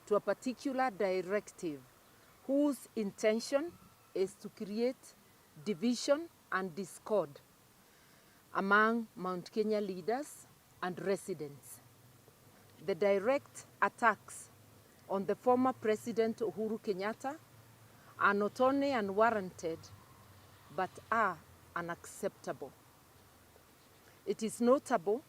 to a particular directive whose intention is to create division and discord among Mount Kenya leaders and residents. The direct attacks on the former President Uhuru Kenyatta are not only unwarranted, but are unacceptable. It is notable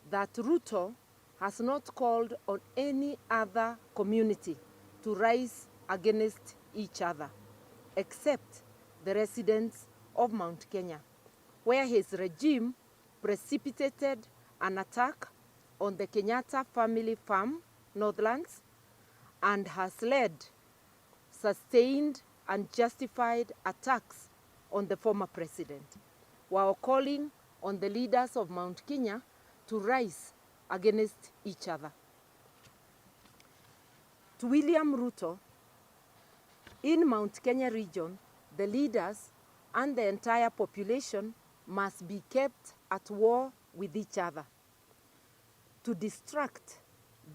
that Ruto has not called on any other community to rise against each other, except the residents of Mount Kenya, where his regime precipitated an attack on the Kenyatta family farm, Northlands, and has led sustained and justified attacks on the former president, while calling on the leaders of Mount Kenya to rise against each other. To William Ruto, in Mount Kenya region, the leaders and the entire population must be kept at war with each other to distract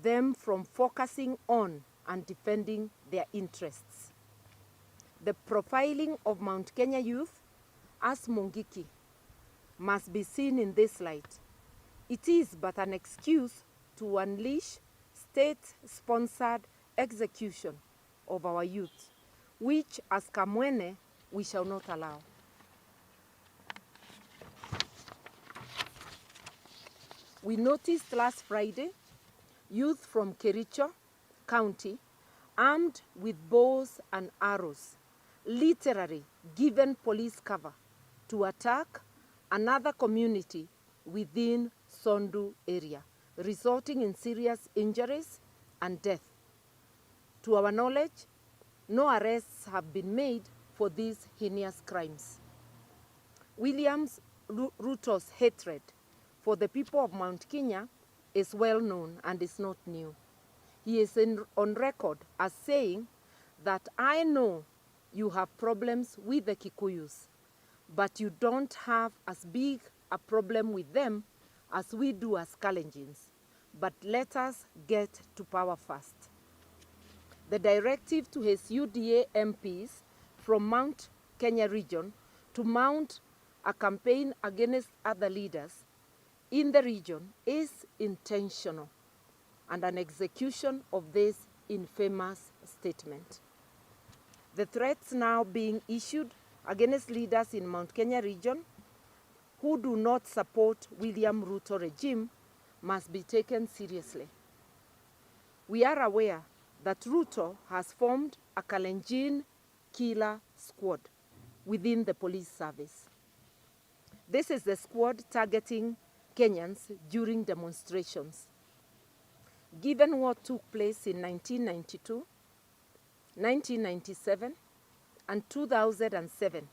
them from focusing on and defending their interests. The profiling of Mount Kenya youth as Mungiki must be seen in this light. It is but an excuse to unleash state-sponsored execution of our youth, which as Kamwene we shall not allow. We noticed last Friday youth from Kericho County armed with bows and arrows, literally given police cover to attack another community within Sondu area, resulting in serious injuries and death. To our knowledge, no arrests have been made for these heinous crimes. William Ruto's hatred for the people of Mount Kenya is well known and is not new. He is on record as saying that I know you have problems with the Kikuyus, but you don't have as big a problem with them as we do as Kalenjins. But let us get to power first. The directive to his UDA MPs from Mount Kenya region to mount a campaign against other leaders in the region is intentional and an execution of this infamous statement. The threats now being issued against leaders in Mount Kenya region who do not support William Ruto regime must be taken seriously. We are aware that Ruto has formed a Kalenjin killer squad within the police service. This is the squad targeting Kenyans during demonstrations. Given what took place in 1992, 1997, and 2007,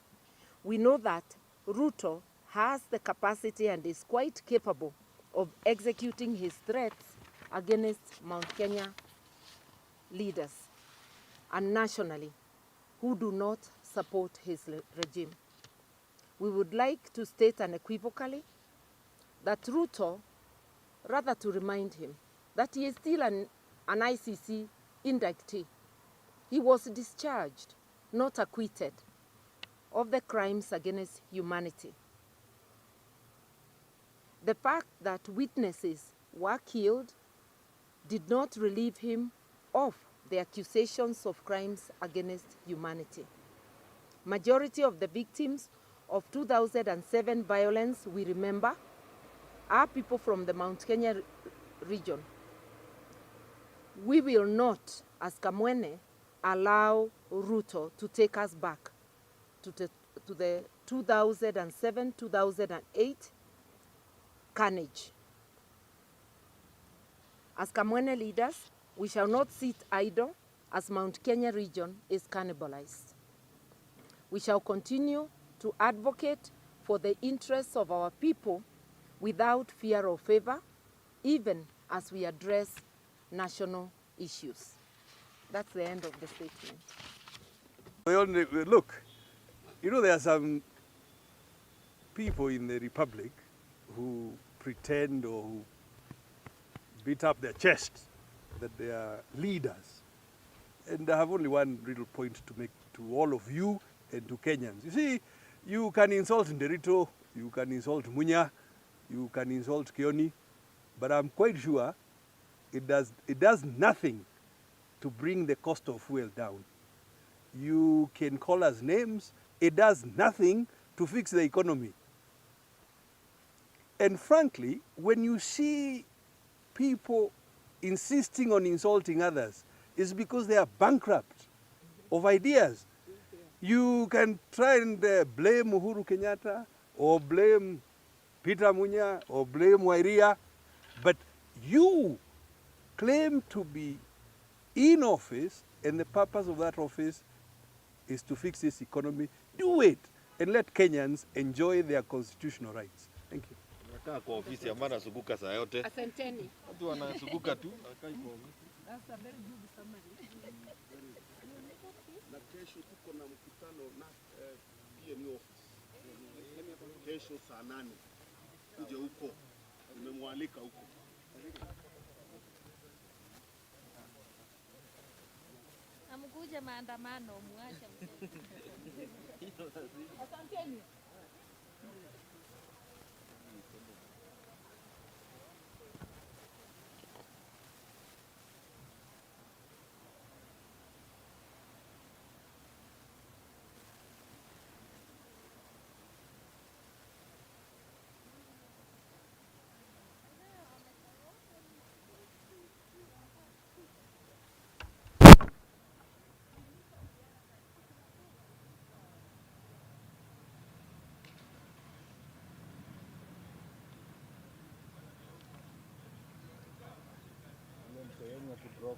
we know that Ruto has the capacity and is quite capable of executing his threats against Mount Kenya leaders and nationally who do not support his regime. We would like to state unequivocally that Ruto, rather to remind him that he is still an ICC inductee. He was discharged, not acquitted, of the crimes against humanity. The fact that witnesses were killed did not relieve him of the accusations of crimes against humanity. Majority of the victims of 2007 violence, we remember, are people from the Mount Kenya region. We will not, as Kamwene, allow Ruto to take us back to the 2007-2008 carnage. As Kamwene leaders, we shall not sit idle as Mount Kenya region is cannibalized. We shall continue to advocate for the interests of our people without fear or favor, even as we address national issues. That's the end of the statement. Look, you know, there are some people in the Republic who pretend or who beat up their chest that they are leaders And I have only one little point to make to all of you and to Kenyans. You see, you can insult Nderito, you can insult Munya, you can insult Kioni, but I'm quite sure it does nothing to bring the cost of fuel down. You can call us names, it does nothing to fix the economy. And frankly, when you see people insisting on insulting others, it's because they are bankrupt of ideas. You can try and blame Uhuru Kenyatta or blame Peter Munya or blame Wairia, but you claim to be in office and the purpose of that office is to fix this economy. Do it and let Kenyans enjoy their constitutional rights. Thank you. Nakaa kwa ofisi ambayo anazunguka saa yote. Asanteni. Watu wanazunguka tu, akai kwa ofisi. That's a very good summary. Na kesho tuko na mkutano na PMU office. Kesho saa 8. Uje huko. Nimemwalika huko. Amkuja maandamano muache mzee. Asanteni. Sehemu ya kudrop